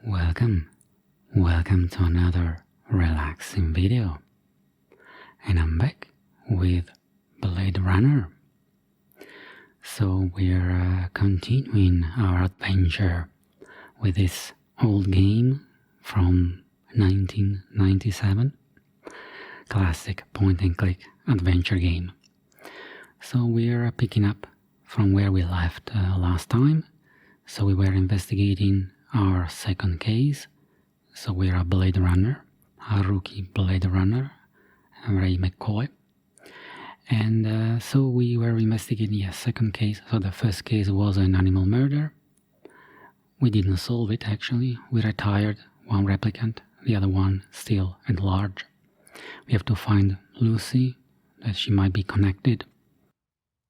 Welcome to another relaxing video, and I'm back with Blade Runner. So we're continuing our adventure with this old game from 1997, classic point-and-click adventure game. So we're picking up from where we left last time. So we were investigating our second case. So we're a Blade Runner, a rookie Blade Runner, Ray McCoy. And so we were investigating a second case. So the first case was an animal murder. We didn't solve it actually. We retired one replicant, the other one still at large. We have to find Lucy, that she might be connected.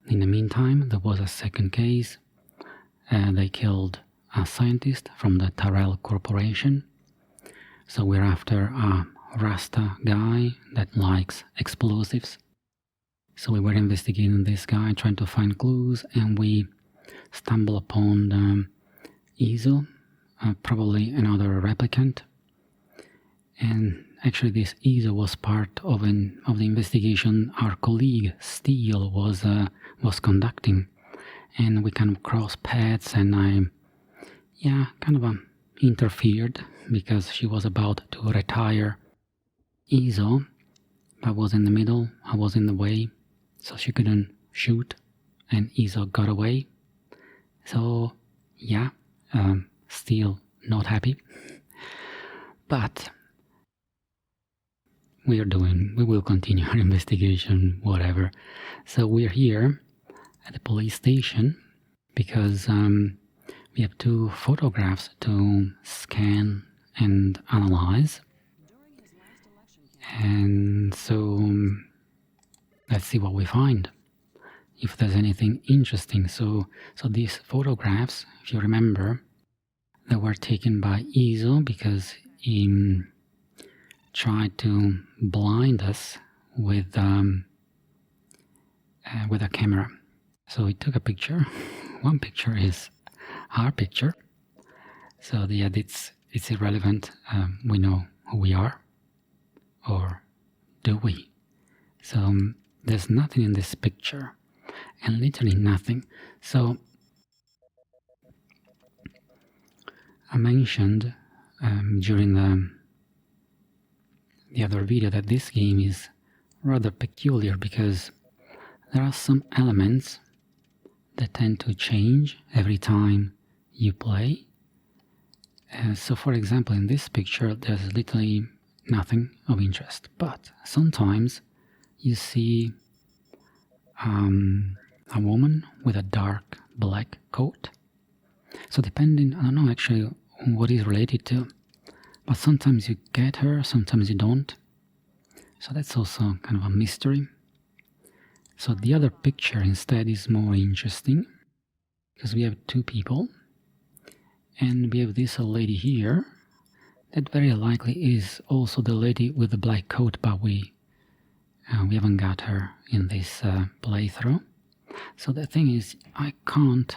In the meantime, there was a second case. They killed a scientist from the Tyrell Corporation. So we're after a Rasta guy that likes explosives. So we were investigating this guy, trying to find clues, and we stumble upon Izo, probably another replicant. And actually this Izo was part of the investigation our colleague Steele was conducting. And we kind of crossed paths, and I interfered because she was about to retire Izo. I was in the middle, I was in the way, so she couldn't shoot, and Izo got away. So still not happy. But we will continue our investigation, whatever. So we're here at the police station because we have two photographs to scan and analyze. And so let's see what we find, if there's anything interesting. So these photographs, if you remember, they were taken by Izo because he tried to blind us with a camera. So he took a picture. One picture is our picture. So it's irrelevant. We know who we are, or do we? So there's nothing in this picture, and literally nothing. So I mentioned during the other video that this game is rather peculiar because there are some elements that tend to change every time you play. So for example, in this picture there's literally nothing of interest, but sometimes you see a woman with a dark black coat. So depending, I don't know actually what is related to, but sometimes you get her, sometimes you don't. So that's also kind of a mystery. So the other picture instead is more interesting because we have two people, and we have this lady here that very likely is also the lady with the black coat, but we haven't got her in this playthrough. So the thing is, I can't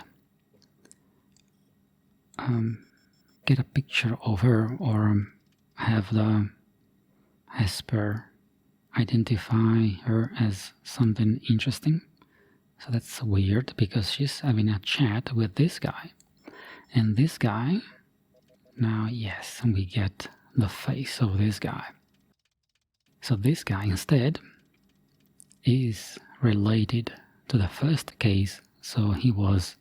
get a picture of her or have the Hesper identify her as something interesting. So that's weird because she's having a chat with this guy, and this guy, now yes, we get the face of this guy. So this guy instead is related to the first case. So he was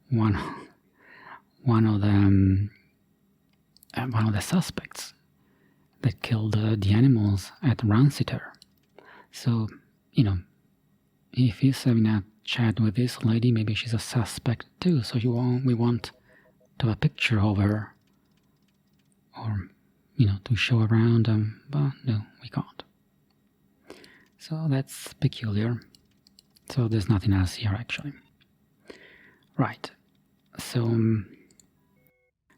one of the suspects that killed the animals at Ranciter. So, if he's having a chat with this lady, maybe she's a suspect too. So we want to have a picture of her, or to show around, but no, we can't. So that's peculiar. So there's nothing else here actually. Right. So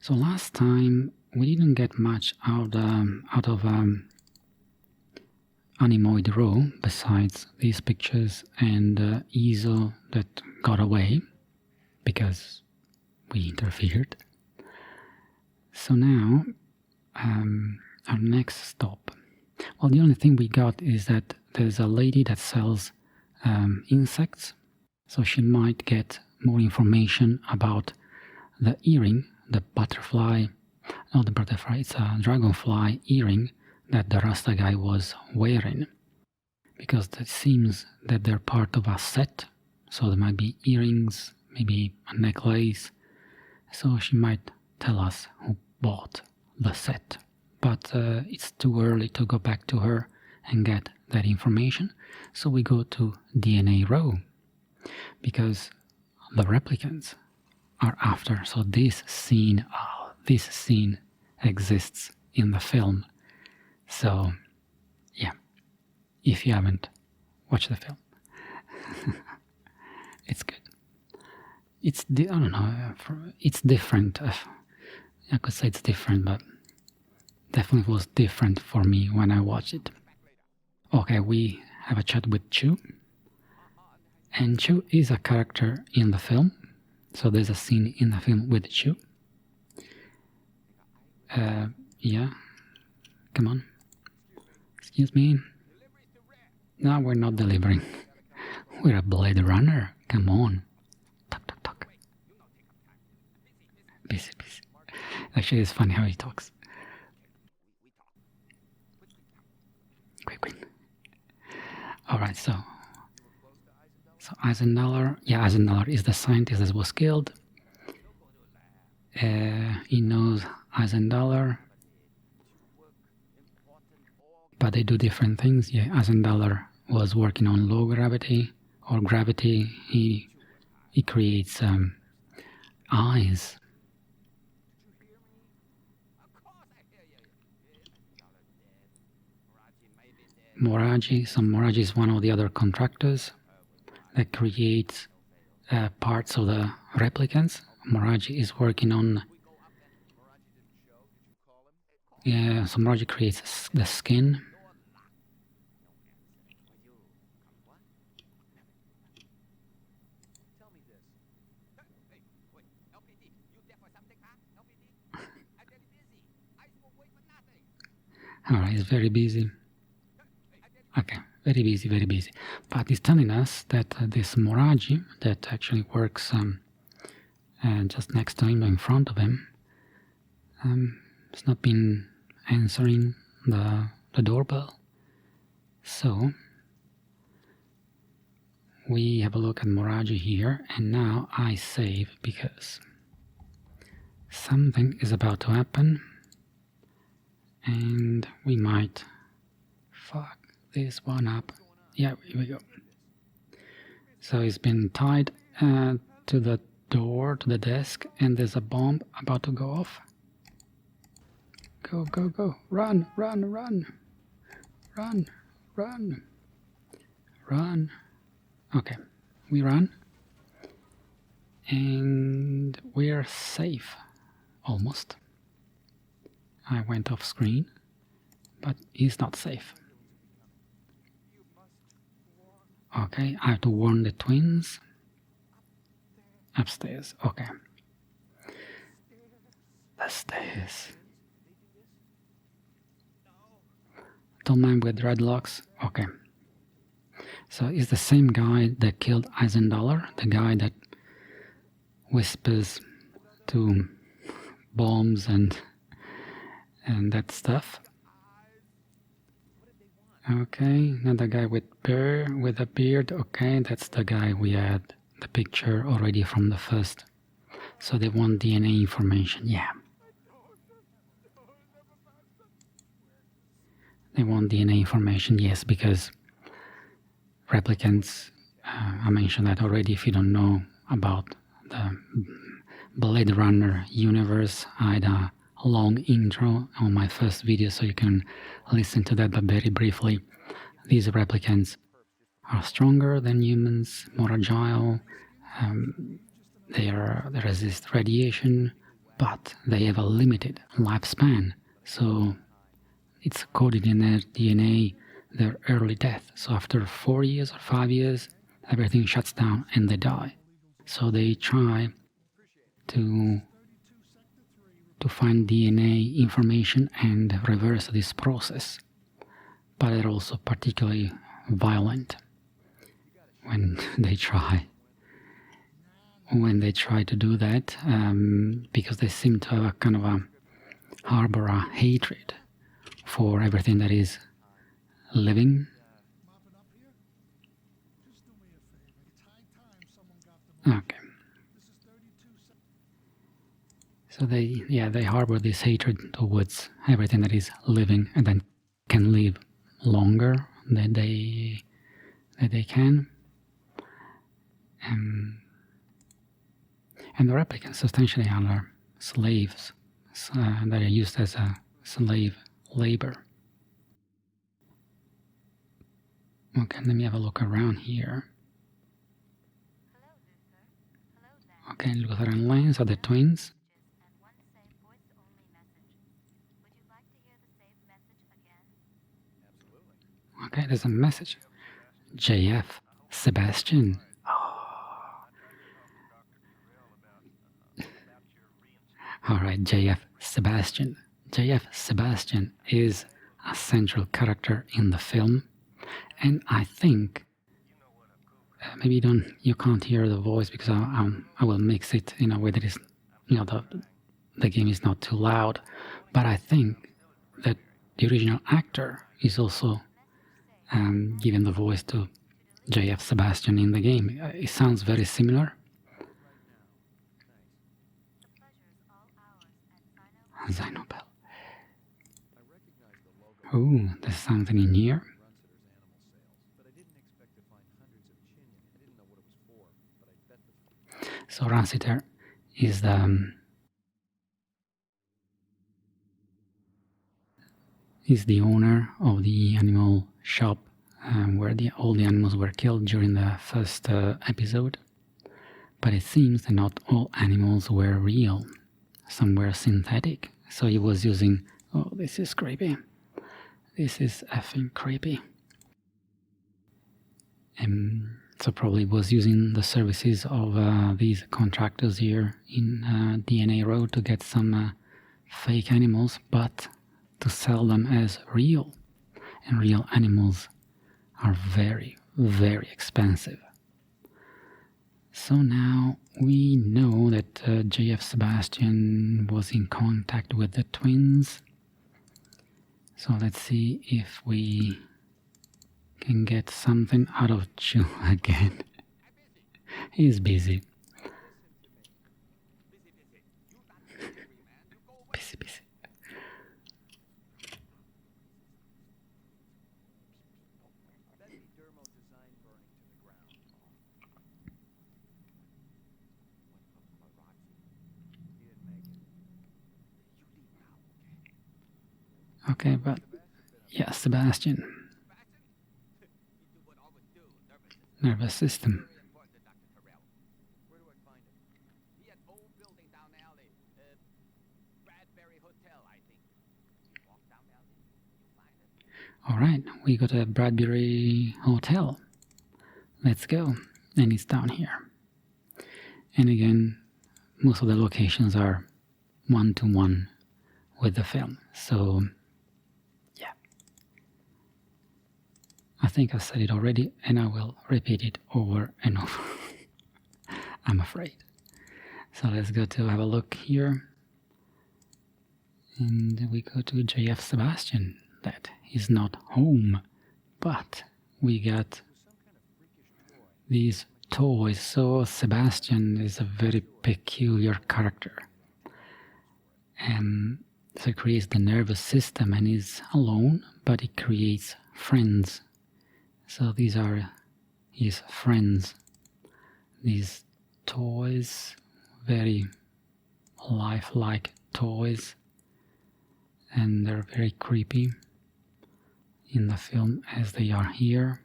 last time we didn't get much out of Animoid Row besides these pictures and Izo that got away because we interfered. So now, our next stop. Well, the only thing we got is that there's a lady that sells insects, so she might get more information about the earring, the butterfly, not the butterfly, it's a dragonfly earring that the Rasta guy was wearing. Because it seems that they're part of a set, so there might be earrings, maybe a necklace, so she might tell us who bought the set. But it's too early to go back to her and get that information, so we go to DNA row, because the replicants are after. So this scene exists in the film. So yeah, if you haven't watched the film, it's good. It's I don't know. It's different. I could say it's different, but definitely was different for me when I watched it. Okay, we have a chat with Chu, and Chu is a character in the film. So there's a scene in the film with Chu. Yeah, come on. Excuse me. No, we're not delivering. We're a Blade Runner. Come on. Talk, talk, talk. Busy, busy. Actually, it's funny how he talks. Quick. Alright, so Eisenhower, Eisenhower is the scientist that was killed. He knows Eisenhower, but they do different things. Yeah, Eisenhower was working on low gravity or gravity. He creates eyes. Moraji, so Moraji is one of the other contractors that creates parts of the replicants. Moraji is working on. Yeah, so Moraji creates the skin. Alright, he's very busy. Okay, very busy. But he's telling us that this Moraji that actually works just next to him, in front of him, has not been answering the doorbell. So we have a look at Moraji here, and now I save because something is about to happen, and we might fuck this one up. Yeah, here we go. So he's been tied to the door, to the desk, and there's a bomb about to go off. Go, run. Okay, we run, and we're safe, almost. I went off screen, but he's not safe. Okay, I have to warn the twins. Upstairs, okay. The stairs. Don't mind with dreadlocks, okay. So it's the same guy that killed Eisenhower, the guy that whispers to bombs and that stuff. Okay, another guy with a beard. Okay, that's the guy we had the picture already from the first. So they want DNA information. Yeah. They want DNA information, yes, because replicants, I mentioned that already. If you don't know about the Blade Runner universe, I had a long intro on my first video, so you can listen to that, but very briefly. These replicants are stronger than humans, more agile, they resist radiation, but they have a limited lifespan, so it's coded in their DNA their early death. So after 4 years or 5 years, everything shuts down and they die. So they try to to find DNA information and reverse this process. But they're also particularly violent when they try. When they try to do that, because they seem to have a kind of a harbor a hatred for everything that is living. Okay. So they harbor this hatred towards everything that is living and then can live longer than they can. And the replicants substantially are slaves that are used as a slave labor. Okay, let me have a look around here. Okay, Luther and Lance are the twins. Okay, there's a message. JF, Sebastian. Alright, JF Sebastian. JF Sebastian is a central character in the film, and I think maybe you can't hear the voice because I will mix it in a way that is, the game is not too loud, but I think that the original actor is also giving the voice to JF Sebastian in the game. It sounds very similar. Zinobel. Oh, there's something in here. So Ransiter is the owner of the animal shop where all the animals were killed during the first episode. But it seems that not all animals were real. Some were synthetic. So he was using... Oh, this is creepy. This is effing creepy. So probably was using the services of these contractors here in DNA Road to get some fake animals, but to sell them as real. And real animals are very, very expensive. So now we know that JF Sebastian was in contact with the twins. So let's see if we can get something out of Chu again. He's busy. Busy. Okay, but yeah, Sebastian. Nervous system. Alright, we got a Bradbury Hotel. Let's go. And it's down here. And again, most of the locations are one-to-one with the film. So, yeah. I think I've said it already, and I will repeat it over and over. I'm afraid. So let's go to have a look here. And we go to JF Sebastian. That is not home, but we got these toys. So Sebastian is a very peculiar character. So he creates the nervous system and is alone, but he creates friends. So these are his friends. These toys, very lifelike toys, and they're very creepy in the film as they are here.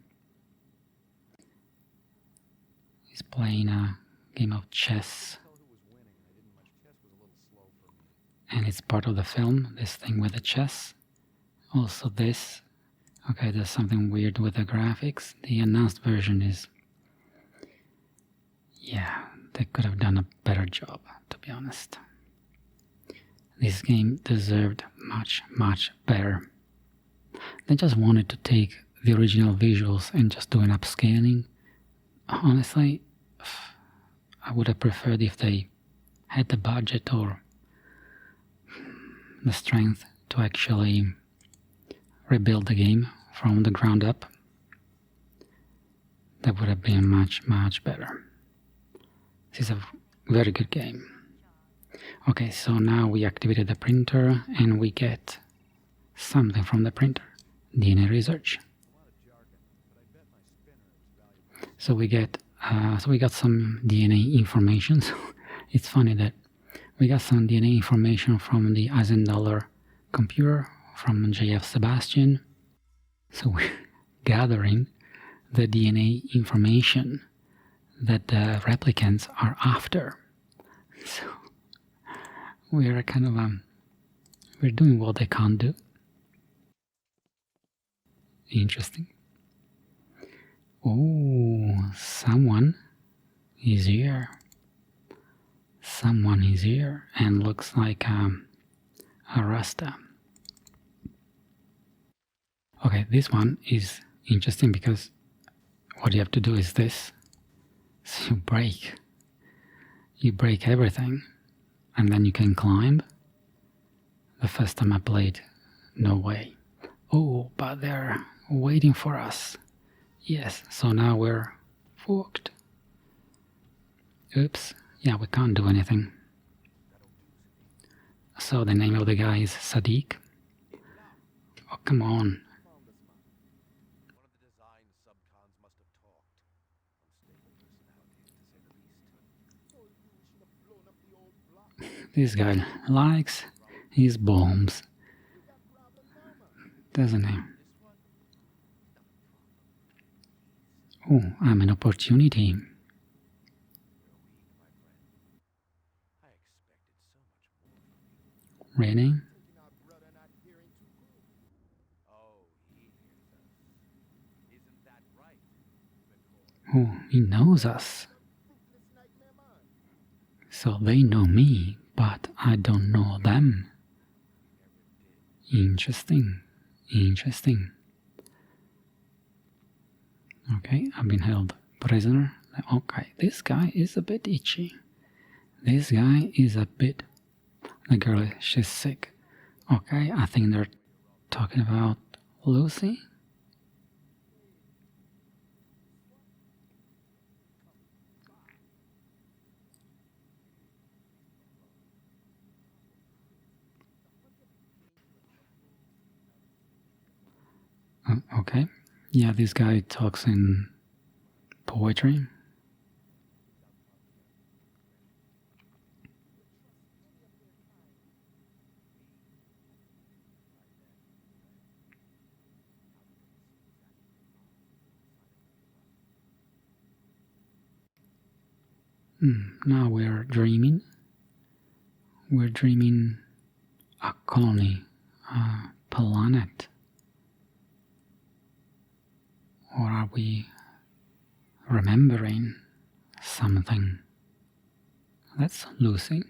He's playing a game of chess, and it's part of the film, this thing with the chess. Also this. Okay, there's something weird with the graphics. The announced version is... yeah, they could have done a better job, to be honest. This game deserved much, much better. They just wanted to take the original visuals and just do an upscaling. Honestly, I would have preferred if they had the budget or the strength to actually rebuild the game from the ground up. That would have been much, much better. This is a very good game. Okay, so now we activated the printer and we get something from the printer. DNA research. So we got some DNA information. It's funny that we got some DNA information from the Eisendollar computer from JF Sebastian. So we're gathering the DNA information that the replicants are after. So we're kind of we're doing what they can't do. Interesting. Oh, someone is here. Someone is here and looks like a Rasta. Okay, this one is interesting because what you have to do is this. So you break everything and then you can climb. The first time I played, no way. Oh, but they're waiting for us. Yes, so now we're fucked. Oops, yeah, we can't do anything. So the name of the guy is Sadiq. Oh, come on. This guy likes his bombs, doesn't he? Oh, I'm an opportunity. Really? Oh, he knows us. So they know me, but I don't know them. Interesting. Interesting. Okay, I've been held prisoner. Okay, this guy is a bit itchy. This guy is a bit... The girl, she's sick. Okay, I think they're talking about Lucy. Okay, yeah, this guy talks in poetry. Now we're dreaming. We're dreaming a colony, a planet. Or are we remembering something? That's Lucy.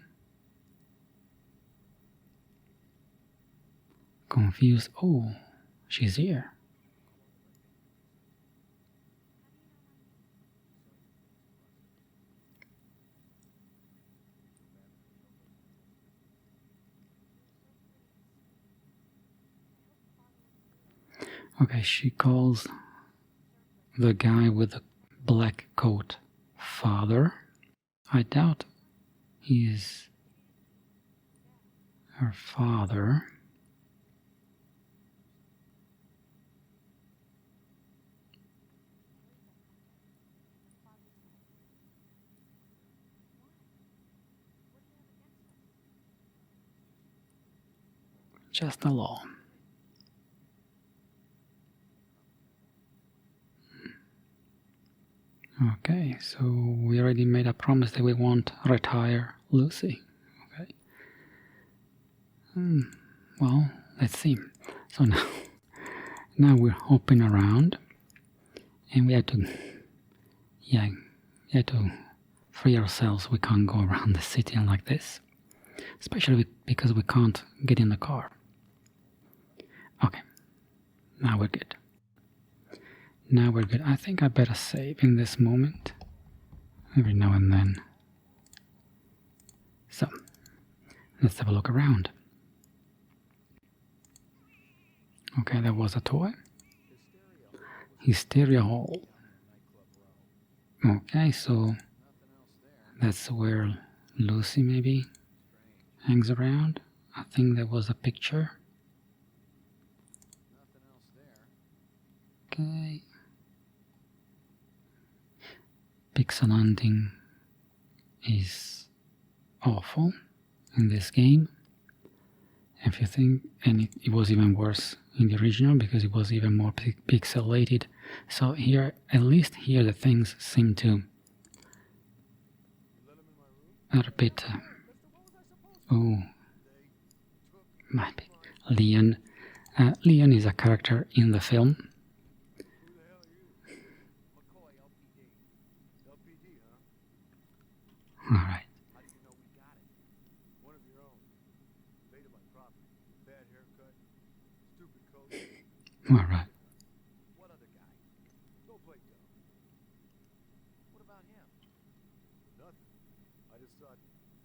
Confused. Oh, she's here. Okay, she calls the guy with the black coat father. I doubt he is her father. Just the law. Okay, so we already made a promise that we won't retire Lucy. Okay. Well, let's see. So now we're hopping around, and we had to free ourselves. We can't go around the city like this. especially because we can't get in the car. Okay, now we're good. Now we're good. I think I better save in this moment, every now and then. So, let's have a look around. Okay, there was a toy. Hysteria Hall. Okay, so that's where Lucy maybe hangs around. I think there was a picture. Okay. Pixel hunting is awful in this game. If you think, and it was even worse in the original because it was even more pixelated. So here, at least here, the things seem to are a bit. Oh, might be Leon. Leon is a character in the film. All right. All right. What other guy? Go play dumb. What about him? Nothing. I just thought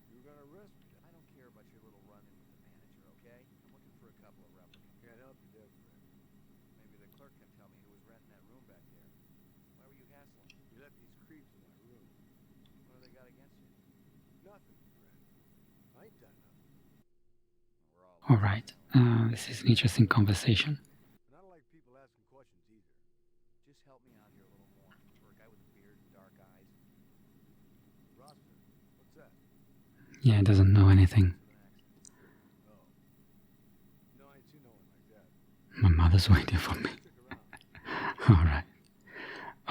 you were gonna arrest me. I don't care about your little run-in with the manager, okay? I'm looking for a couple of replicas. Can't help you there, friend. Maybe the clerk can tell me who was renting that room back there. Why were you hassling? You let these creeps in my room. What have they got against you? Nothing, friend. I ain't done nothing. All right. This is an interesting conversation. And I don't like people asking questions either. Just help me out here a little more. For a guy with a beard and dark eyes. Roster, what's that? Yeah, it doesn't know anything. Oh. No, I ain't seen no one like that. My mother's waiting for me. Stick around. All right.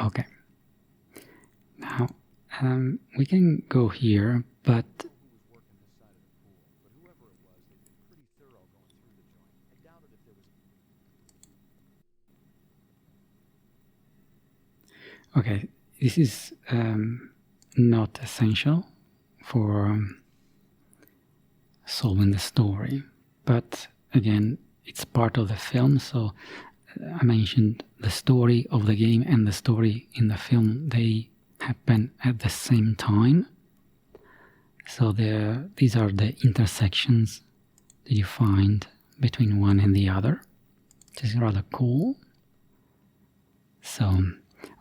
Okay. Now, we can go here, but Who was working this side of the pool, but whoever it was, they've been pretty thorough going through the joint. I doubted if there was. okay, this is not essential for solving the story, but again, it's part of the film. So I mentioned the story of the game and the story in the film, they happen at the same time. So these are the intersections that you find between one and the other, which is rather cool. So,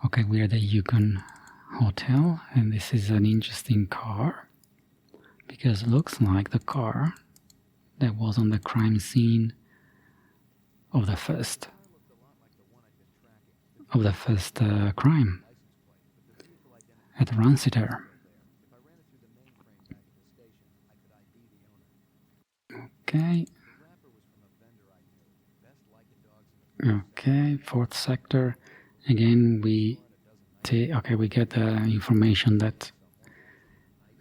okay, we're at the Yukon Hotel, and this is an interesting car because it looks like the car that was on the crime scene of the first crime at Ransiter. Okay. Okay, fourth sector. Again, we get the information that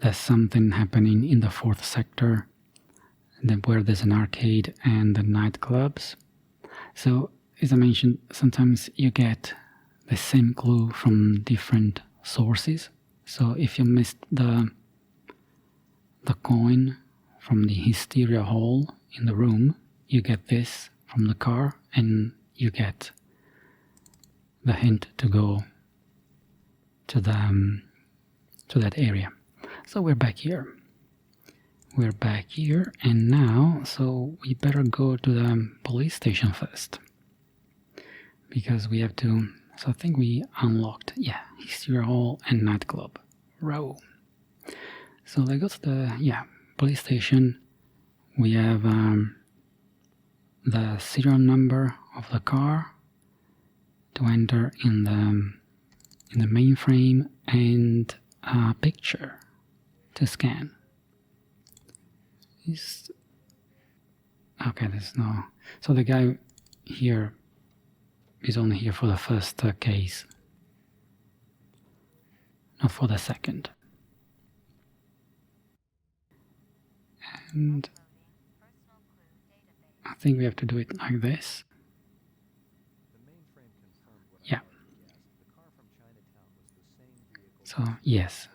there's something happening in the fourth sector, where there's an arcade and the nightclubs. So, as I mentioned, sometimes you get the same clue from different sources. So, if you missed the coin from the Hysteria Hall in the room, you get this from the car, and you get the hint to go to that area. So we're back here. And now, so we better go to the police station first, because we have to. So I think we unlocked, Hysteria Hall and nightclub row. So let's go to the police station. We have the serial number of the car to enter in the mainframe, and a picture to scan. Okay, there's no. So the guy here is only here for the first case, not for the second. And I think we have to do it like this. Yeah. So, yes,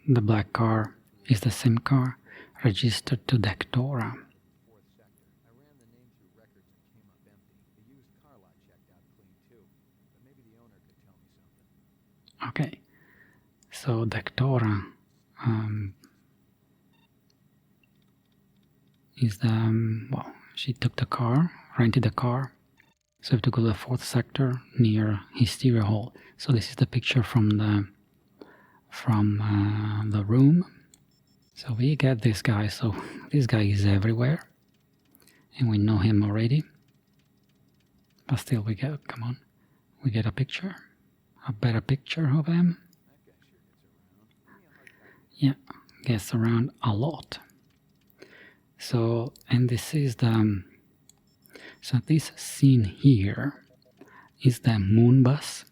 the black car is the same car. registered to Dectora. Fourth sector. I ran the name through records and came up empty. The used car lot checked out clean too. But maybe the owner could tell me something. Okay, so Dectora is the, well, she took the car, rented the car. So we have to go to the fourth sector near Hysteria Hall. So this is the picture from the room. So we get this guy. So this guy is everywhere, and we know him already. But still, we get a picture, a better picture of him. That guy sure gets around. Give me a hard time. Yeah, gets around a lot. So, and this is the, so this scene here is the moon bus.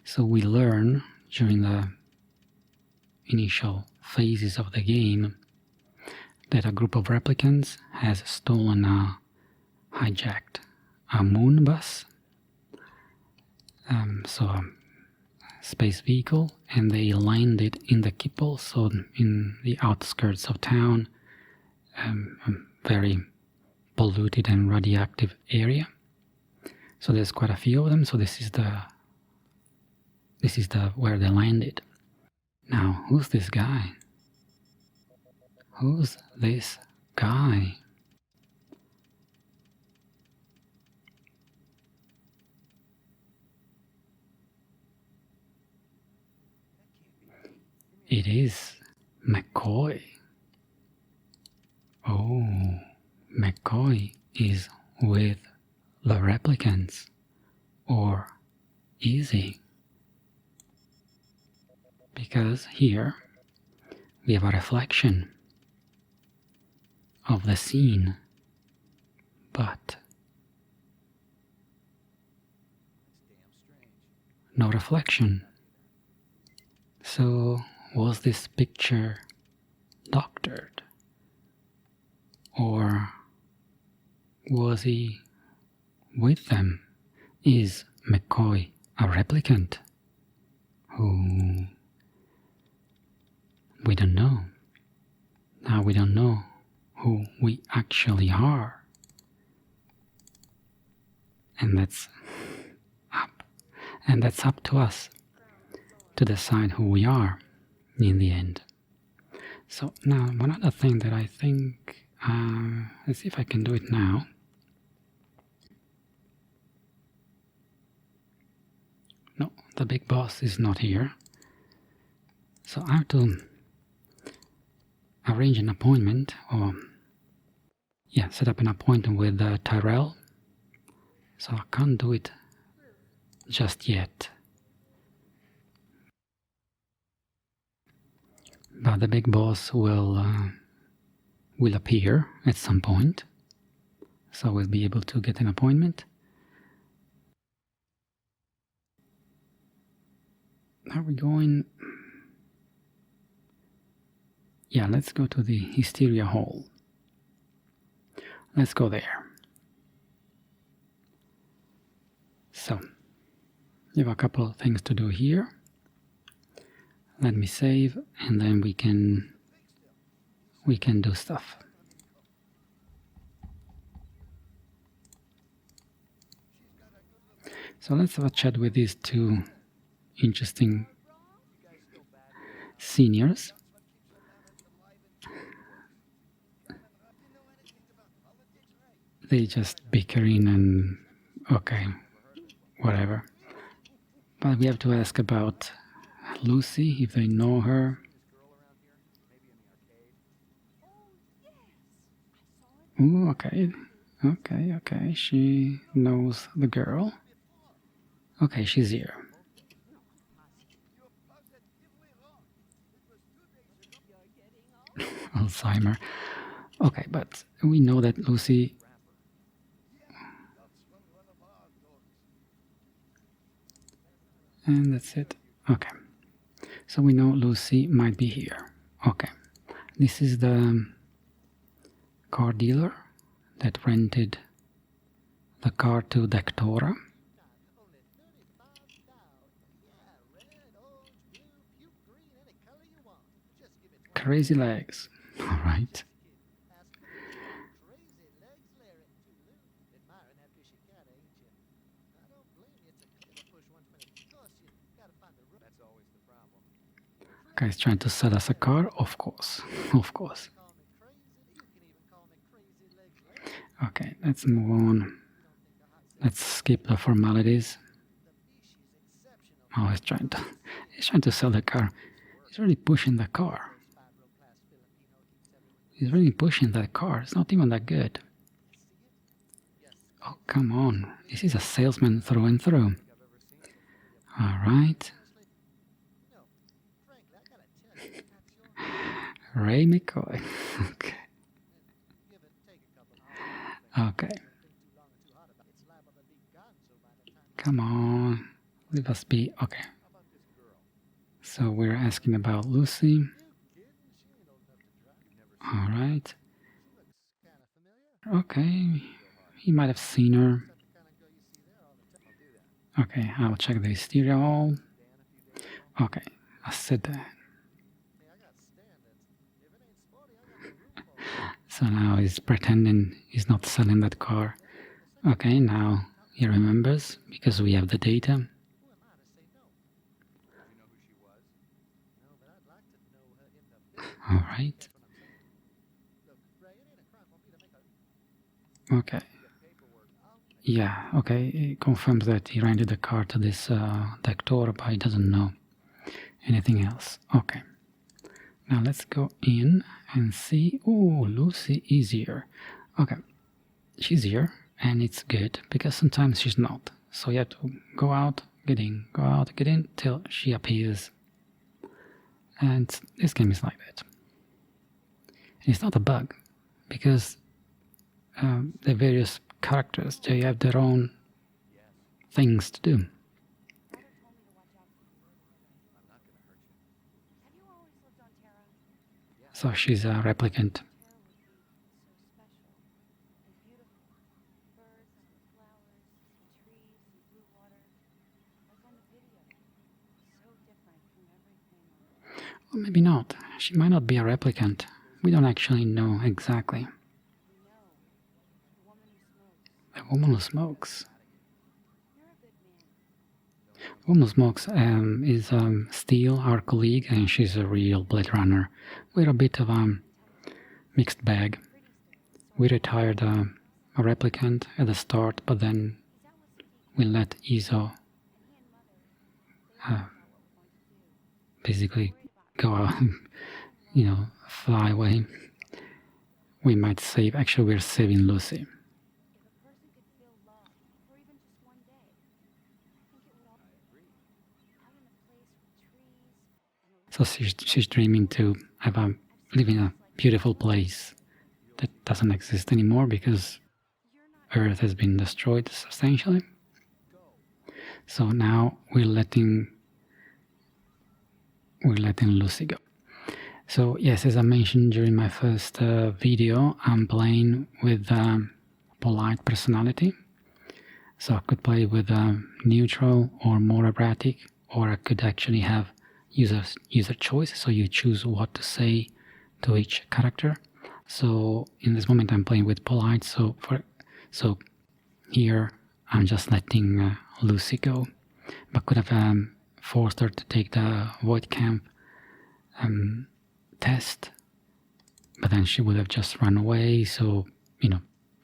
So we learn during the initial phases of the game that a group of replicants has hijacked a moon bus, so a space vehicle, and they landed in the Kippel, so in the outskirts of town, a very polluted and radioactive area. So there's quite a few of them. So this is the where they landed. Now, who's this guy? Who's this guy? It is McCoy. Oh, McCoy is with the replicants. Or is he? Because here we have a reflection of the scene, but no reflection. So was this picture doctored? Or was he with them? Is McCoy a replicant? Who we don't know. Now we don't know who we actually are. And that's up to us to decide who we are in the end. So now one other thing that I think, let's see if I can do it now. No, the big boss is not here. So I have to arrange an appointment, or set up an appointment with Tyrell. So I can't do it just yet. But the big boss will appear at some point. So we'll be able to get an appointment. Are we going? Yeah, let's go to the Hysteria Hall. Let's go there. So, you have a couple of things to do here. Let me save, and then we can do stuff. So let's have a chat with these two interesting seniors. They just bickering and okay, whatever. But we have to ask about Lucy, if they know her. Ooh, okay. She knows the girl. Okay, she's here. Alzheimer. Okay, but we know that Lucy... And that's it. Okay. So we know Lucy might be here. Okay. This is the car dealer that rented the car to Dectora. Crazy legs. Alright. Right. Crazy legs, Larry. Admiring that fishy cat, ain't you? I don't blame you. It's a clever push 120. Of course, you gotta find the road. That's always the problem. Guy's trying to sell us a car? Of course. Of course. Call me crazy. You can even call me crazy legs, Larry. Okay, let's move on. Let's skip the formalities. The fish is exceptional. Oh, he's trying to sell the car. He's really pushing the car. Fibroplast Filipino keeps everyone. He's really pushing that car. It's not even that good. You see it? Yes. Oh, come on. This is a salesman through and through. I've ever seen so far. Yeah. Alright. No, frankly, I gotta tell you, that's your Ray McCoy. Okay. give it, take a couple hours. Okay. Don't think too long or too hard about it. It's liable to be gone, so by the time. Come on. Leave us be. Okay. How about this girl? So we're asking about Lucy. You kidding? She ain't old enough to drive. You've never seen Alright. her. She looks kind of familiar. Okay. He might have seen her. That's the kind of girl you see there all the time. I'll do that. Okay, I'll check the exterior all. Dan, a few days ago. Okay, I said that. Hey, I got standards. If it ain't sporty, I got the room for it. So now he's pretending he's not selling that car. Okay, now he remembers because we have the data. Who am I to say no? Do you know who she was? No, but I'd like to know her in the business. Alright. That's what I'm saying. Look, Ray, it ain't a crime for me to make a Okay. paperwork. I'll make Yeah, okay. He confirms that he rented the car to this doctor, but he doesn't know anything else. Okay. Now let's go in and see. Oh, Lucy is here. Okay. She's here, and it's good because sometimes she's not. So you have to go out, get in, go out, get in till she appears. And this game is like that. And it's not a bug because the various characters, they have their own things to do. Mother told me to watch out for you. I'm not gonna hurt you. Have you always lived on Terra? So she's a replicant. Terra would be so special and beautiful. Birds and flowers, and trees and blue water. Like on the video. So different from everything on Earth. Or maybe not. She might not be a replicant. We don't actually know exactly. We know. The woman who smokes. The woman who smokes. You're a good man. The woman who smokes is Steele, our colleague, and she's a real Blade Runner. We're a bit of a mixed bag. Pretty story. We retired a replicant at the start, but then He's out with Steve. we let Izo And he and Mother, they worked out what we're going to do. basically Worried about go out, fly away. We might save, actually we're saving Lucy. if a person could feel love for even just one day. I think it would all I agree. out in a place with trees and a So she's dreaming to live in a beautiful place that doesn't exist anymore because you're not Earth has been destroyed substantially. So now we're letting Lucy go. So yes, as I mentioned during my first video, I'm playing with polite personality. So I could play with neutral or more erratic, or I could actually have user choice. So you choose what to say to each character. So in this moment I'm playing with polite. So here I'm just letting Lucy go, but could have forced her to take the void camp test, but then she would have just run away. So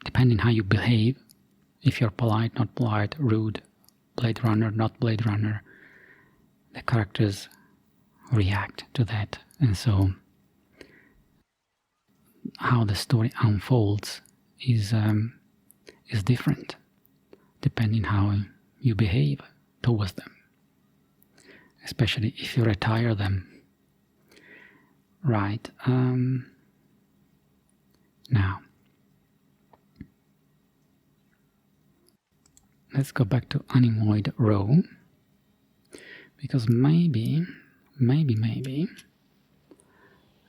depending how you behave, if you're polite, not polite, rude, Blade Runner, not Blade Runner, the characters react to that. And so how the story unfolds is different depending how you behave towards them, especially if you retire them. Right, now let's go back to Animoid Row, because maybe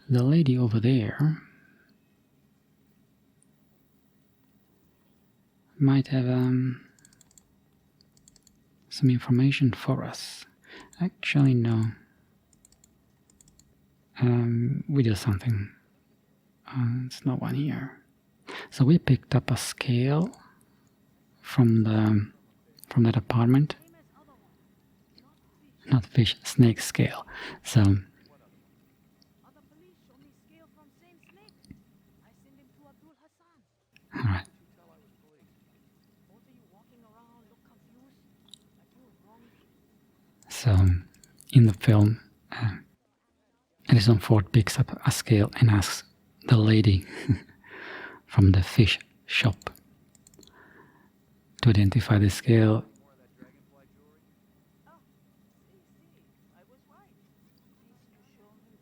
the lady over there might have some information for us. Actually, no. We do something It's no one here. So we picked up a scale from that apartment. Not fish, snake scale. So Other police show me scale from same snake. I send him to Abdul Hassan. all right. Both of you walking around look confused. Like you were wrong. So in the film, Harrison Ford picks up a scale and asks the lady from the fish shop to identify the scale. I was right. These two show me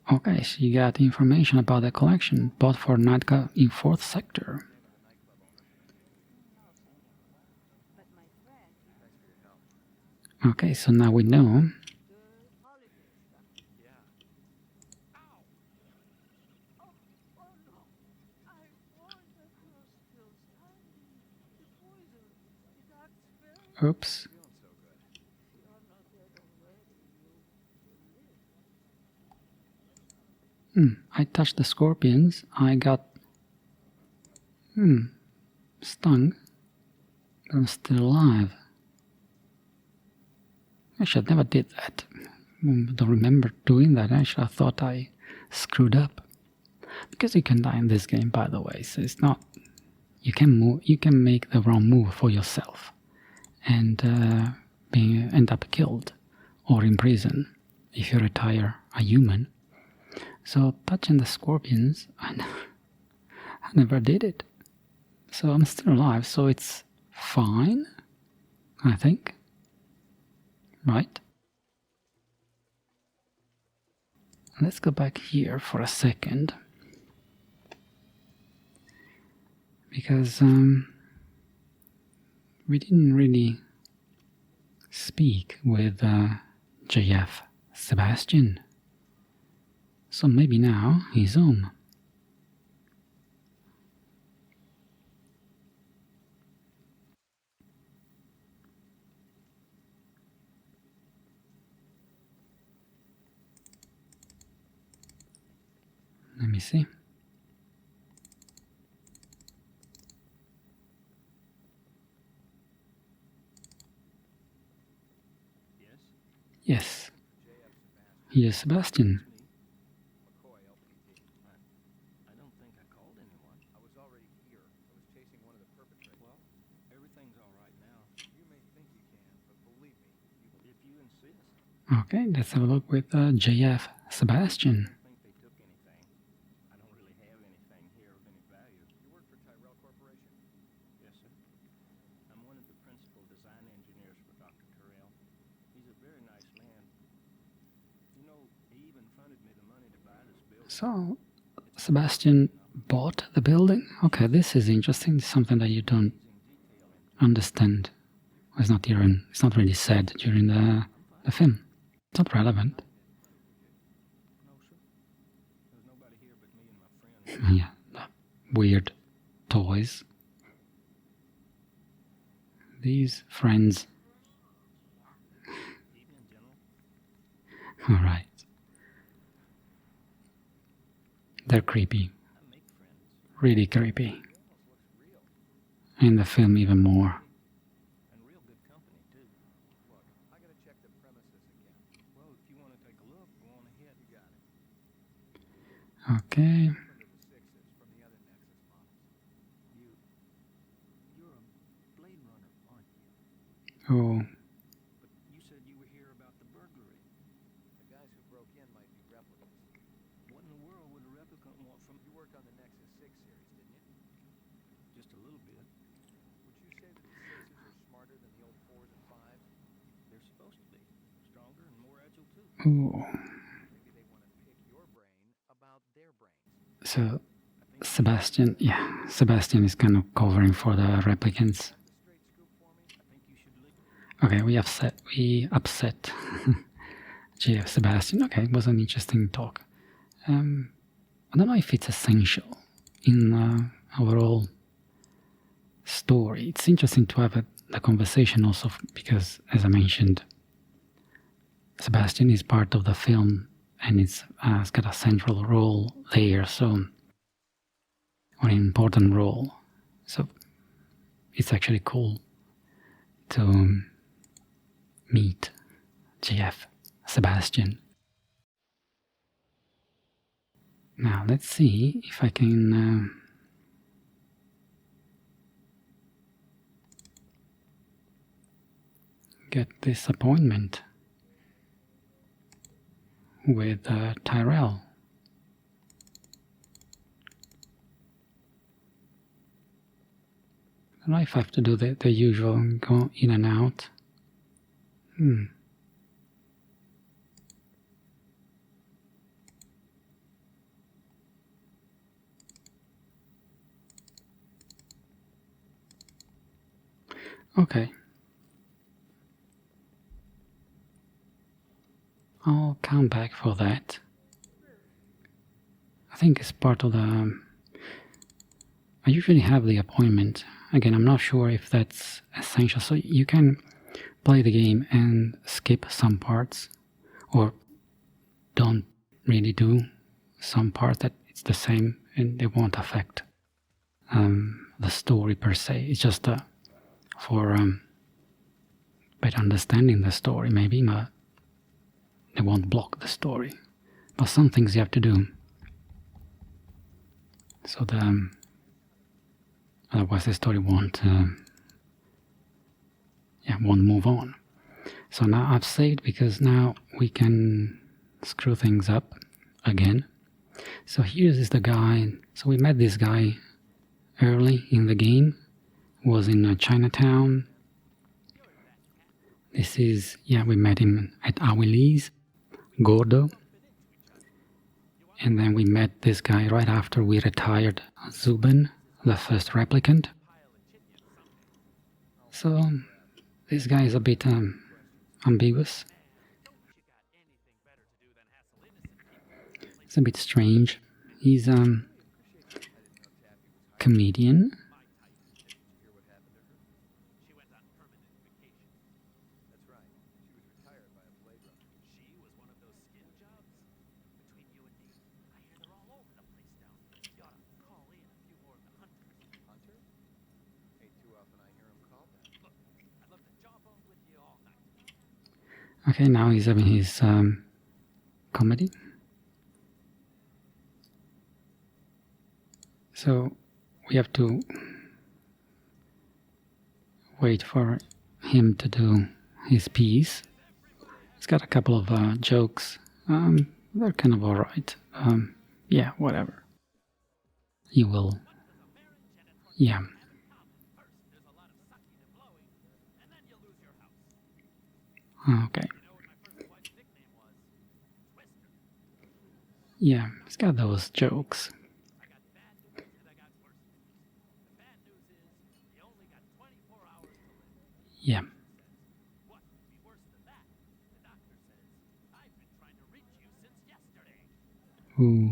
was Okay, she got information about the collection bought for nightclub in 4th sector. but my friend, Okay, so now we know. holiday stuff. Yeah. Ow! Oh no. I warned that you're still standing. The poison. It acts very. Oops. Feeling so good. You're not dead already. You live. I touched the scorpions. I got stung. But I'm still alive. Actually, I never did that. Don't remember doing that. Actually, I thought I screwed up. Because you can die in this game, by the way. So it's not. You can move. You can make the wrong move for yourself, and end up killed or in prison if you retire a human. So touching the scorpions, I never did it. So I'm still alive. So it's fine, I think. Right? Let's go back here for a second. Because we didn't really speak with JF Sebastian. So maybe now he's home. Let me see. Yes. Yes, Sebastian. McCoy, LPD. I don't think I called anyone. I was already here. I was chasing one of the perpetrators. Well, everything's all right now. You may think you can, but believe me, If you insist. Okay, let's have a look with JF Sebastian. I don't think they took anything. I don't really have anything here of any value. you work for Tyrell Corporation? Yes, sir. I'm one of the principal design engineers for Dr. Terrell. He's a very nice man. You know, he even funded me the money to buy this building. So, Sebastian bought the building? Okay, this is interesting. It's something that you don't understand. It's not really said during the film. It's not relevant. No, sir. There's nobody here but me and my friend. Yeah, weird toys. These friends. Evening, General. Alright. They're creepy. I make friends. Really creepy. Almost looks real. In the film, even more. And real good company, too. Look, I gotta check the premises again. Well, if you want to take a look, go on ahead. You got it. Okay. Different to the sixes from the other Nexus models. You're a Blade Runner, aren't you? Oh, But you said you were here about the burglary. The guys who broke in might be replicants. What in the world would a replicant want from You worked on the Nexus 6 series, didn't you? just a little bit? Would you say that the sixes are smarter than the old 4s and 5s? They're supposed to be. Stronger and more agile, too. ooh. Maybe they want to pick your brain about their brains. So, Sebastian is kind of covering for the replicants. Have the straight scoop for me? I think you should leave. Okay, we upset JF Sebastian. Okay, it was an interesting talk. I don't know if it's essential in our whole story. It's interesting to have a conversation also because, as I mentioned, Sebastian is part of the film and it's got a central role there, so, or an important role. So it's actually cool to meet Jeff Sebastian. Now let's see if I can get this appointment with Tyrell. I don't know if I have to do the usual go in and out. Okay. I'll come back for that. I think it's part of the... I usually have the appointment. Again, I'm not sure if that's essential. So you can play the game and skip some parts, or don't really do some part that it's the same and they won't affect the story per se. It's just for better understanding the story, maybe, but they won't block the story. But some things you have to do. So otherwise the story won't move on. So now I've saved, because now we can screw things up again. So here's the guy. So we met this guy early in the game. Was in Chinatown. This is, we met him at Awili's, Gordo. And then we met this guy right after we retired Zubin, the first replicant. So this guy is a bit ambiguous. It's a bit strange. He's a comedian. Okay, now he's having his comedy. So we have to wait for him to do his piece. He's got a couple of jokes. They're kind of alright. Yeah, whatever. You will. Yeah. Okay. Yeah, it's got those jokes. Yeah. Ooh.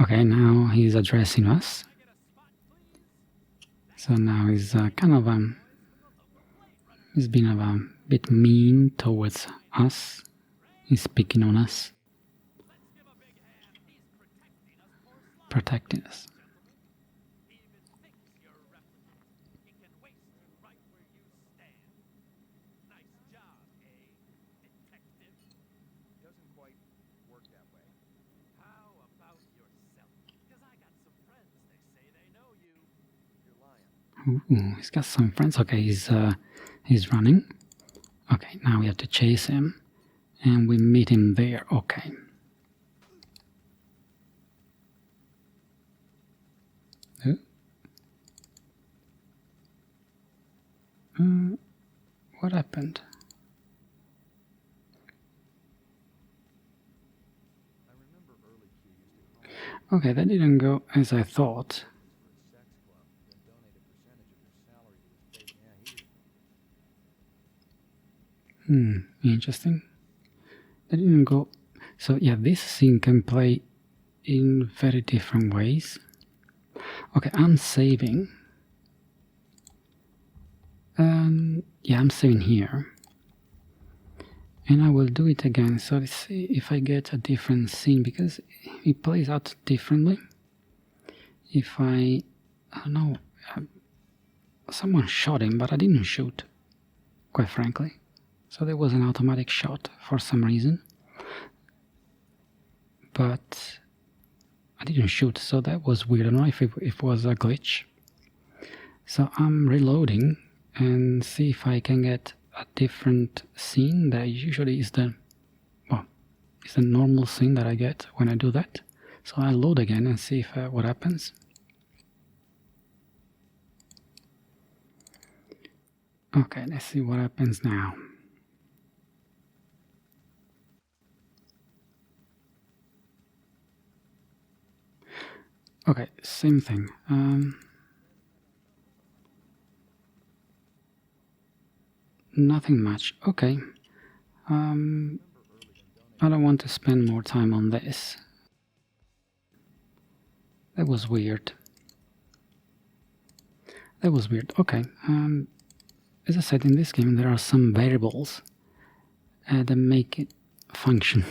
Okay, now he's addressing us. So now he's kind of he's been a bit mean towards us. He's picking on us, protecting us. Ooh, he's got some friends. Okay, he's running. Okay, now we have to chase him, and we meet him there. Okay. What happened? Okay, that didn't go as I thought. Interesting. That didn't go. So yeah, this scene can play in very different ways. Okay, I'm saving. Yeah, I'm saving here. And I will do it again. So let's see if I get a different scene, because it plays out differently. If I don't know, someone shot him, but I didn't shoot, quite frankly. So there was an automatic shot for some reason. But I didn't shoot, so that was weird. I don't know if it was a glitch. So I'm reloading and see if I can get a different scene that usually is the normal scene that I get when I do that. So I'll load again and see if what happens. Okay, let's see what happens now. Okay, same thing. Nothing much. Okay. I don't want to spend more time on this. That was weird. That was weird. Okay. As I said, in this game there are some variables that make it function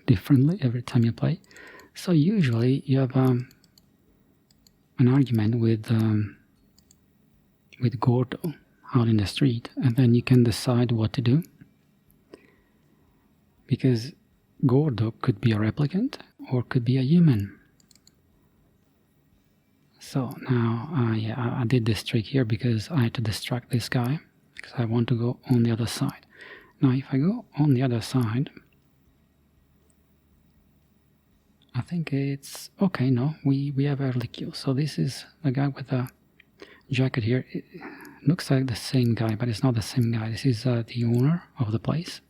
differently every time you play. So usually you have an argument with Gordo out in the street, and then you can decide what to do, because Gordo could be a replicant or could be a human. So now, yeah, I did this trick here because I had to distract this guy, because I want to go on the other side. Now if I go on the other side, I think it's okay. No, we have early kill. So this is the guy with the jacket here. It looks like the same guy, but it's not the same guy. This is the owner of the place.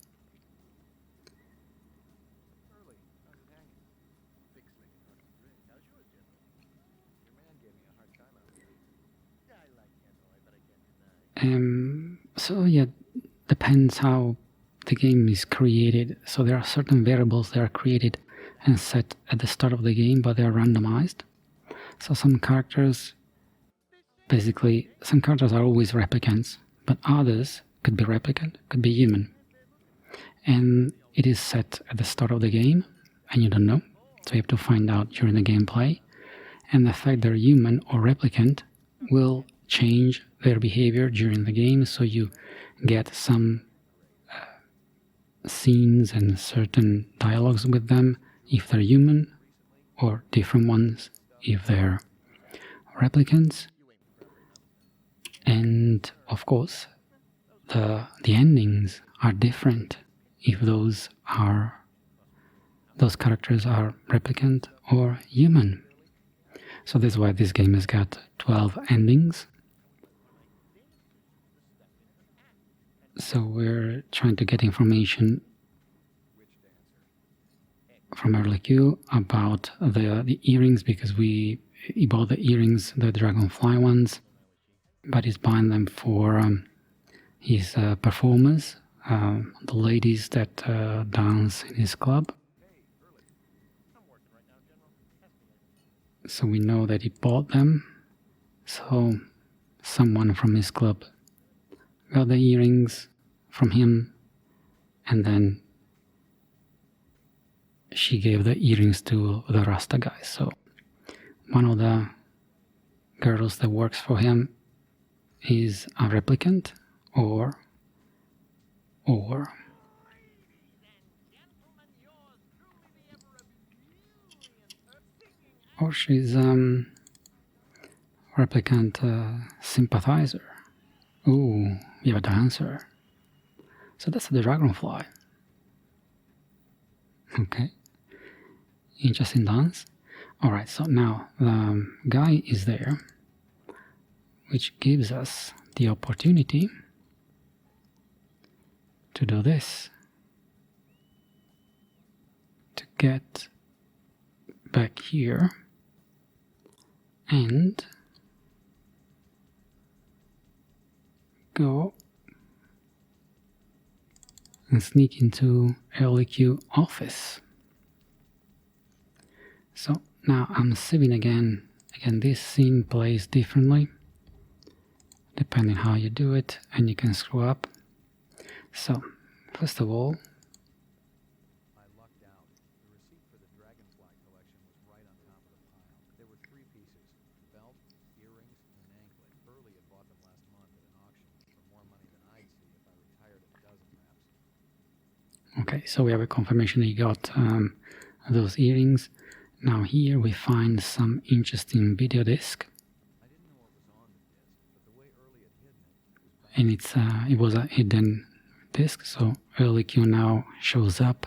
So yeah, depends how the game is created. So there are certain variables that are created and set at the start of the game, but they are randomized. So some characters are always replicants, but others could be replicant, could be human. And it is set at the start of the game, and you don't know. So you have to find out during the gameplay. And the fact they're human or replicant will change their behavior during the game, so you get some scenes and certain dialogues with them if they're human, or different ones if they're replicants. And of course the endings are different if those characters are replicant or human. So that's why this game has got 12 endings. So we're trying to get information from Early Q about the earrings, because he bought the earrings, the dragonfly ones, but he's buying them for his performers, the ladies that dance in his club. So we know that he bought them. So someone from his club got the earrings from him, and then she gave the earrings to the Rasta guy. So one of the girls that works for him is a replicant, or she's replicant sympathizer. Ooh, we have a dancer. So that's the dragonfly. Okay, interesting dance. Alright, so now the guy is there, which gives us the opportunity to do this, to get back here and go and sneak into LEQ office. So now I'm saving again. Again, this scene plays differently depending how you do it, and you can screw up. So, first of all, I lucked out. The receipt for the Dragonfly collection was right on top of the pile. There were 3 pieces: belt, earrings, and an anklet. Burley had bought them last month at an auction for more money than I'd see if I retired a dozen reps. okay, so we have a confirmation he got those earrings. Now here we find some interesting video disc, I didn't know what was on the disc, but the way Early had hidden it was and it was a hidden disc, so early Q now shows up,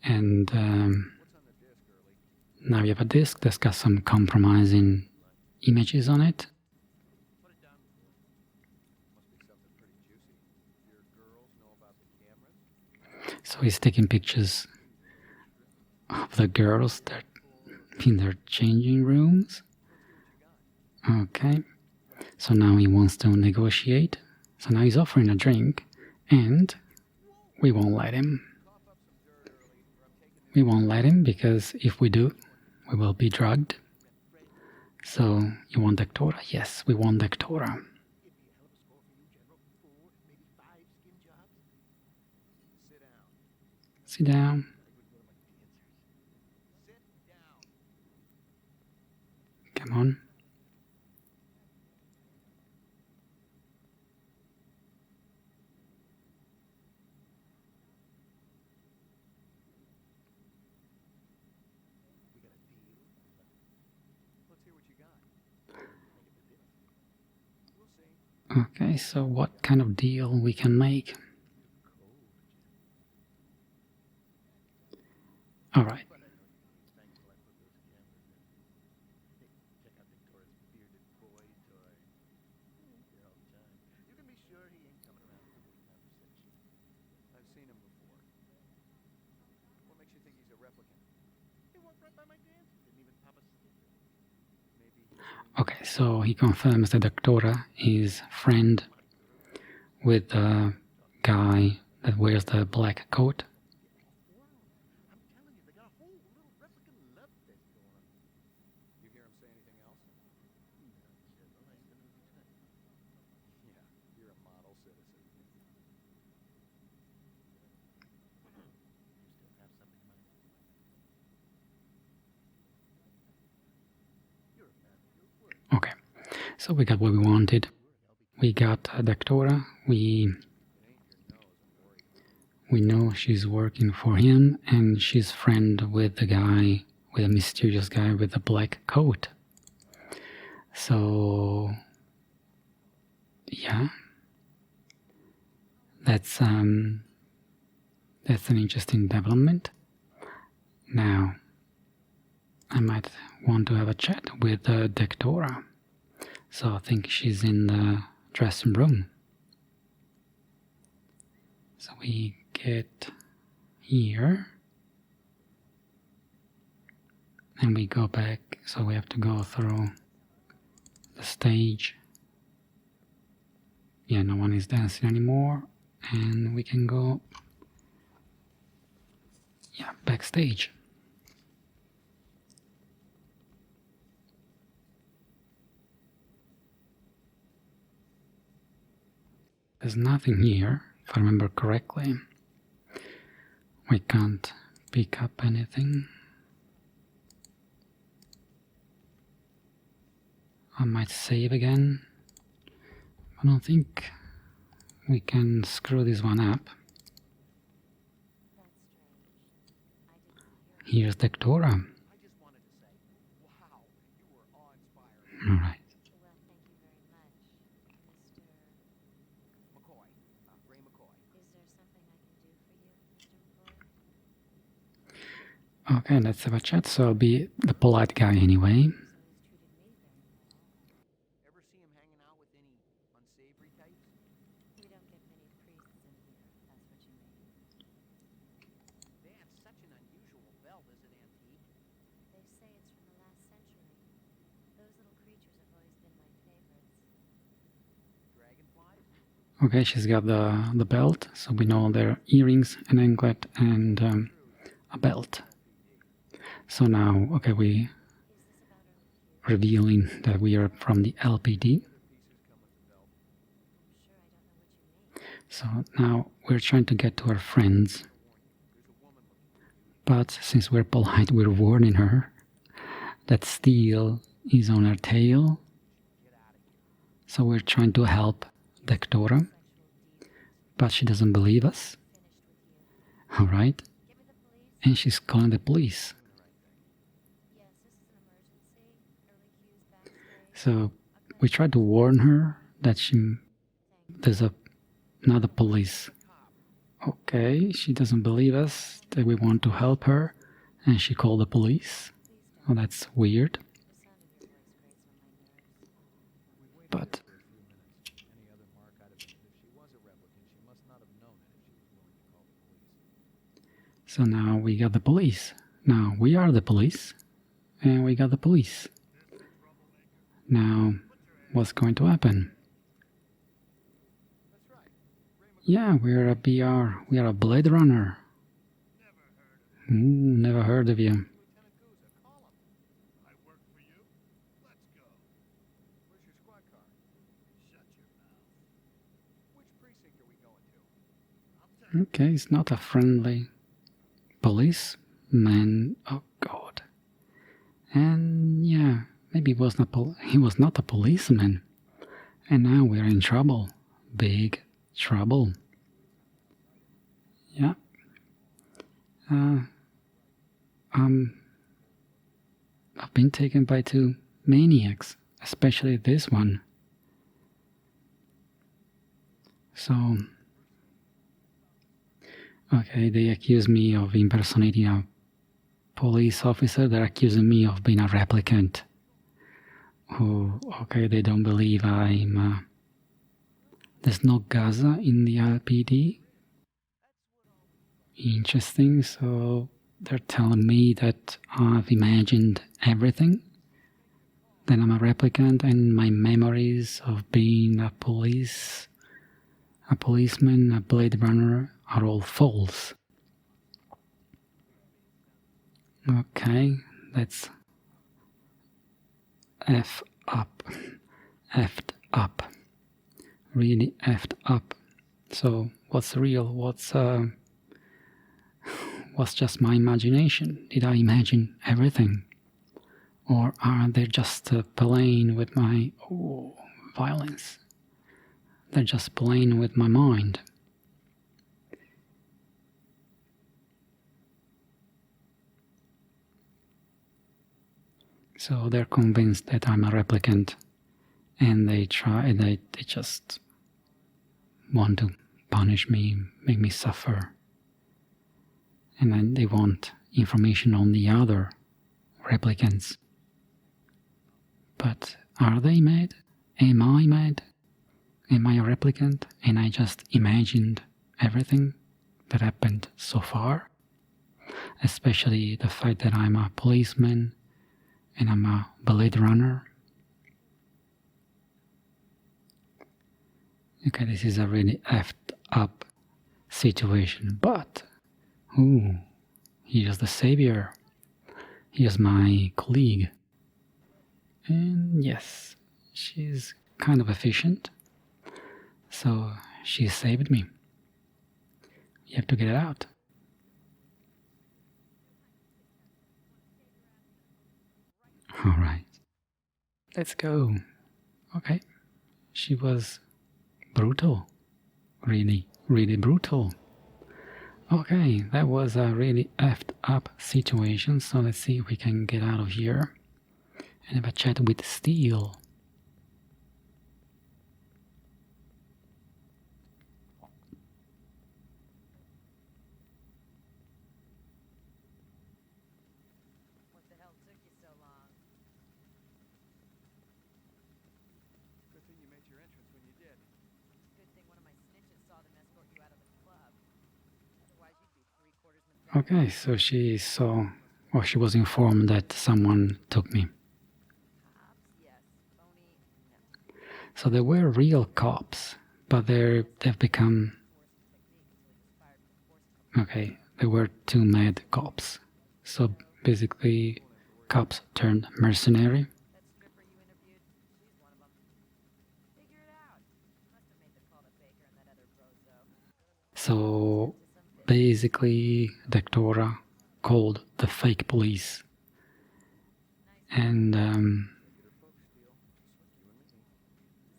and what's on the disc, Early? now we have a disc that's got some compromising images on it. Must be something pretty juicy. Your girls know about the cameras? So he's taking pictures of the girls that in their changing rooms. Okay, so now he wants to negotiate. So now he's offering a drink, and we won't let him. We won't let him because if we do, we will be drugged. So, you want Dectora? Yes, we want Dectora. Sit down. Sit down. Sit down. Come on. We got a deal. Let's hear what you got. We'll see. Okay, so what kind of deal we can make? Alright. You can be sure he ain't coming around for the conversation. I've seen him before. What makes you think he's a replicant? He walked right by my dance. Didn't even pop a sticker. Maybe he's Okay, so he confirms that Dectora is friend with the guy that wears the black coat. Wow. I'm telling you, they got a whole little replica love fest going on. You hear him say anything else? Yeah, you're a model citizen. You still have something in mind? You're a man of your word. Okay, so we got what we wanted. We got Dectora. We know she's working for him, and she's friend with the guy, with a mysterious guy with the black coat. So yeah, that's an interesting development. Now I might want to have a chat with Dectora. So I think she's in the dressing room. So we get here, and we go back, so we have to go through the stage. Yeah, no one is dancing anymore, and we can go, yeah, backstage. There's nothing here, if I remember correctly. We can't pick up anything. I might save again. I don't think we can screw this one up. That's strange. I didn't hear. Here's Dectora. I just wanted to say, wow, you were awe-inspiring. Alright. Well, thank you very much, Mr. McCoy, Ray McCoy. Is there something I can do for you, Mr. McCoy? Okay, let's have a chat. So I'll be the polite guy anyway. He's always treated me very well. Ever see him hanging out with any unsavory types? We don't get many priests in here, if that's what you mean. They have such an unusual belt. Is it antique? They say it's from the last century. Those little creatures have always been my favorites. Dragonflies? Okay, she's got the belt, so we know there are earrings, an anklet, and a belt. So now, okay, we Is this about revealing that we are from the LPD. So now we're trying to get to our friends. But since we're polite, we're warning her that steel is on her tail. So we're trying to help Doctora, but she doesn't believe us. Alright? And she's calling the police. So we tried to warn her that there's another police. Okay, she doesn't believe us, that we want to help her, and she called the police. Oh, that's weird. But so now we got the police. Now we are the police, and we got the police. Now, what's going to happen? Yeah, we're a BR. We are a Blade Runner. Ooh, never heard of you. Okay, it's not a friendly policeman. Oh God. And yeah, maybe he was not a policeman. And now we're in trouble. Big trouble. Yeah. I've been taken by two maniacs, especially this one. So, okay, they accuse me of impersonating a police officer. They're accusing me of being a replicant. Oh, okay, they don't believe I'm... there's no Gaza in the LPD. Interesting, so they're telling me that I've imagined everything. Then I'm a replicant, and my memories of being a policeman, a Blade Runner are all false. Okay, that's F up. Effed up. Really effed up. So what's real? What's just my imagination? Did I imagine everything? Or are they just playing with my violence? They're just playing with my mind. So they're convinced that I'm a replicant, and they just want to punish me, make me suffer. And then they want information on the other replicants. But are they mad? Am I mad? Am I a replicant? And I just imagined everything that happened so far? Especially the fact that I'm a policeman and I'm a Blade Runner. Okay, this is a really effed up situation, but he is the savior. He is my colleague. And yes, she's kind of efficient. So she saved me. You have to get it out. Alright. Let's go. Okay. She was brutal. Really, really brutal. Okay, that was a really effed up situation. So let's see if we can get out of here and have a chat with Steel. What the hell took you so long? Good thing you made your entrance when you did. Good thing one of my snitches saw them escort you out of the club. Otherwise, you'd be 3/4 Nevada. Okay, so she was informed that someone took me. Cops, yes. Phony, no. So they were real cops, but they've become... Okay, they were two mad cops. So basically, cops turned mercenary. So basically, Doctora called the fake police, and Get her folks, Steel. Just like you and me.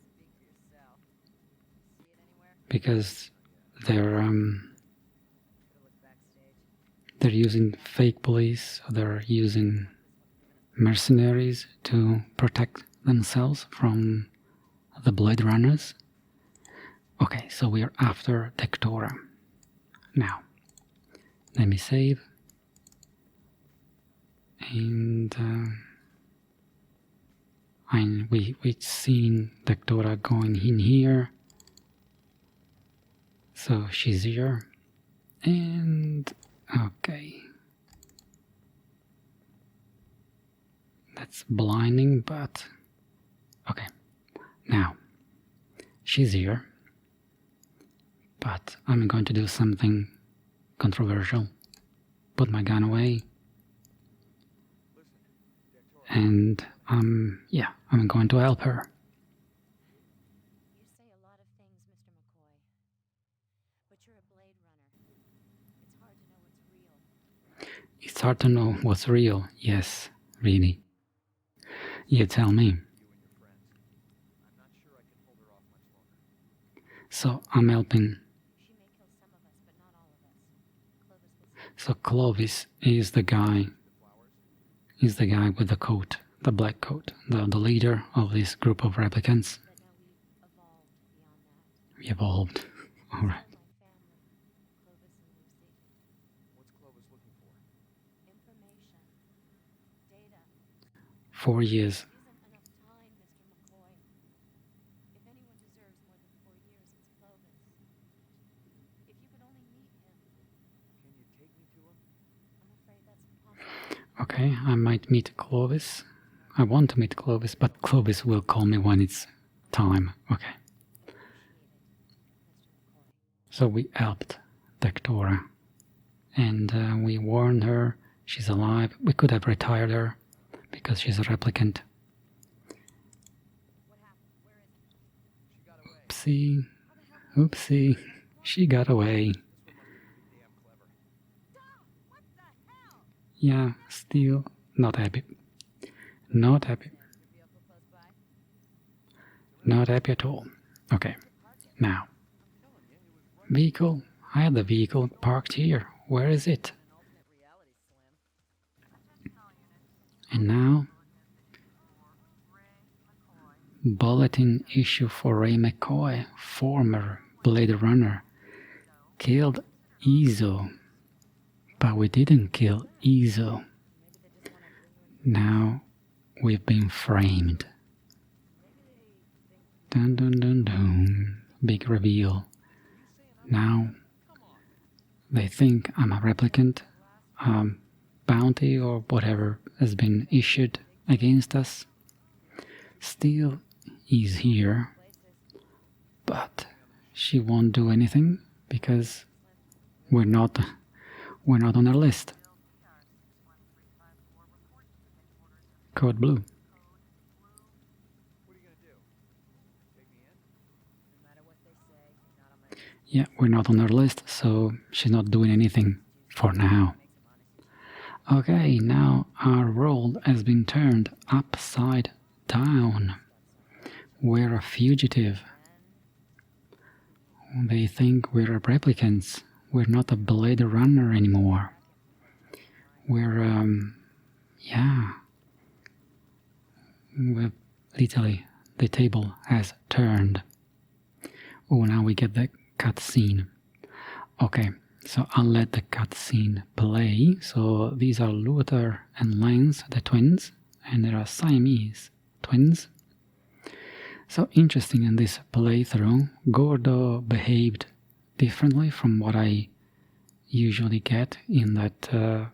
Speak for yourself. See it anywhere? because Not they're yet. Gotta look backstage. they're using fake police, or they're using mercenaries to protect themselves from the Blade Runners. Okay, so we're after Dectora. Now, let me save. And we've seen Dectora going in here. So she's here. And okay. That's blinding, but okay. Now, she's here. But I'm going to do something controversial. Put my gun away. And I'm going to help her. You say a lot of things, Mr. McCoy. But you're a Blade Runner. It's hard to know what's real. It's hard to know what's real. Yes, really. You tell me. You and your friends. I'm not sure I can hold her off much longer. So I'm helping. She may kill some of us, but not all of us. Clovis will say So Clovis is the guy. The flowers? Is the guy with the coat, the black coat, the leader of this group of replicants. that now we've evolved beyond that. We evolved. All right. All my family, Clovis and Lucy. What's Clovis looking for? Information. Data. 4 years. Isn't enough time, Mr. McCoy. If anyone deserves more than 4 years, it's Clovis. If you could only meet him, Can you take me to him? I'm afraid that's impossible. Okay, I might meet Clovis. I want to meet Clovis, but Clovis will call me when it's time. Okay. Appreciate it, Mr. McCoy. So we helped Dectora. And we warned her she's alive. We could have retired her because she's a replicant. What happened? Where is it? She got away. Oopsie. Oopsie. She got away. This one must be pretty damn clever. What the hell? Yeah, still not happy. Not happy. Your vehicle close by? Not happy at all. Okay, now. Vehicle. I had the vehicle parked here. Where is it? An alternate reality, Slim. And now, bulletin issue for Ray McCoy, former Blade Runner, killed Izzo. But we didn't kill Izzo. Now we've been framed. Dun dun dun dun. Big reveal. Now they think I'm a replicant. Bounty or whatever has been issued against us. Still is here, but she won't do anything because we're not on her list. Code blue. What are you gonna do? Take me in? No matter what they say, you're not on my list. Yeah, we're not on her list, so she's not doing anything for now. Okay, now our world has been turned upside down. We're a fugitive. They think we're replicants. We're not a Blade Runner anymore. We're, We're literally, the table has turned. Oh, now we get the cutscene. Okay, so I'll let the cutscene play. So these are Luther and Lance, the twins, and there are Siamese twins. So interesting in this playthrough, Gordo behaved differently from what I usually get in that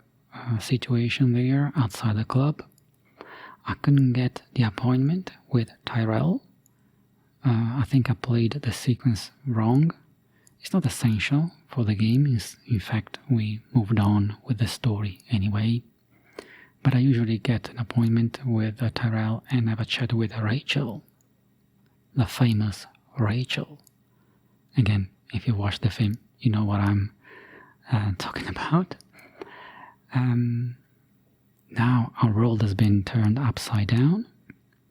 situation there outside the club. I couldn't get the appointment with Tyrell. I think I played the sequence wrong. It's not essential for the game. In fact, we moved on with the story anyway. But I usually get an appointment with Tyrell and have a chat with Rachel. The famous Rachel. Again, if you watch the film, you know what I'm talking about. Now our world has been turned upside down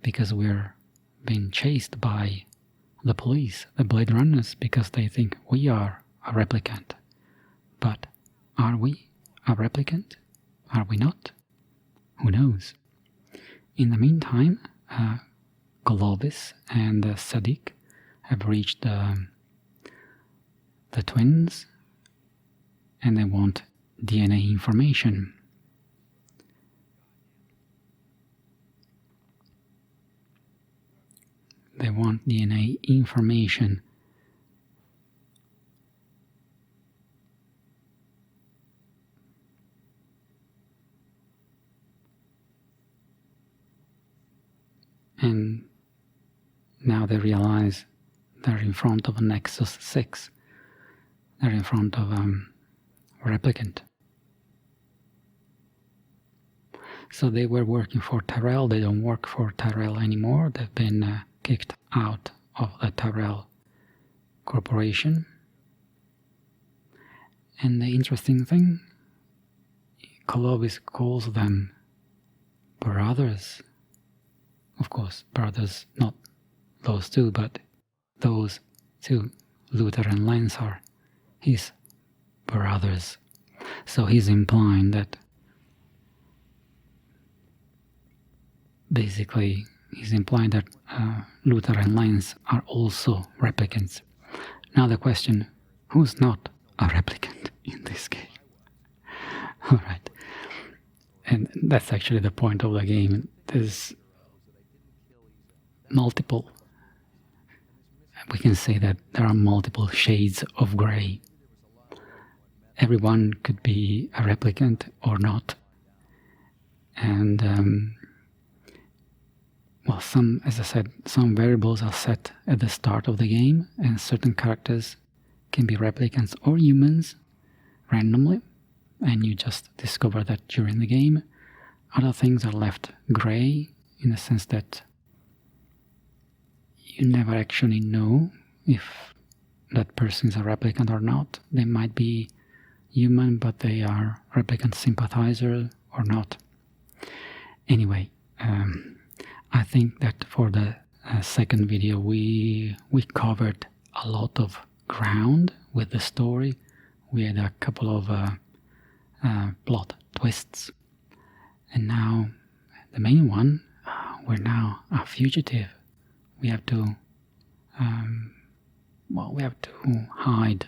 because we're being chased by the police, the Blade Runners, because they think we are a replicant. But are we a replicant? Are we not? Who knows? In the meantime, Clovis and Sadiq have reached the twins, and they want DNA information. They want DNA information. And now they realize they're in front of a Nexus 6. They're in front of a replicant. So they were working for Tyrell. They don't work for Tyrell anymore. They've been kicked out of the Tyrell Corporation. And the interesting thing, Clovis calls them brothers. Of course, brothers, not those two, but those two, Luther and Lance, are his brothers. So he's implying that basically he's implying that Luther and Lance are also replicants. Now the question, who's not a replicant in this game? Alright. And that's actually the point of the game. There's multiple, we can say that there are multiple shades of grey. Everyone could be a replicant or not. And well, as I said, some variables are set at the start of the game, and certain characters can be replicants or humans randomly, and you just discover that during the game. Other things are left grey, in the sense that you never actually know if that person is a replicant or not. They might be human, but they are replicant sympathizer or not. Anyway, I think that for the second video we covered a lot of ground with the story. We had a couple of plot twists, and now the main one, we're now a fugitive. We have to hide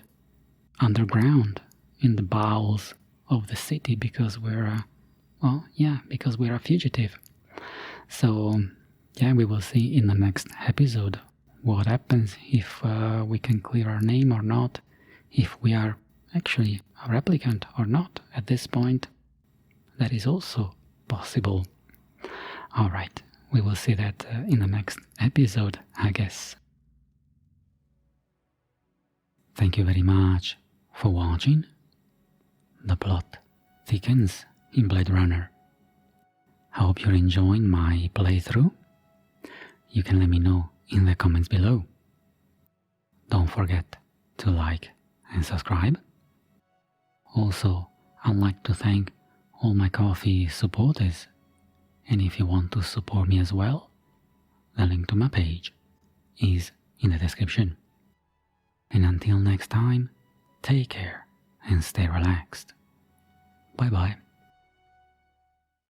underground in the bowels of the city because we're a fugitive. So yeah, we will see in the next episode what happens, if we can clear our name or not, if we are actually a replicant or not. At this point, that is also possible. Alright, we will see that in the next episode, I guess. Thank you very much for watching. The plot thickens in Blade Runner. I hope you're enjoying my playthrough. You can let me know in the comments below. Don't forget to like and subscribe. Also, I'd like to thank all my Ko-fi supporters, and if you want to support me as well, the link to my page is in the description. And until next time, take care and stay relaxed. Bye bye.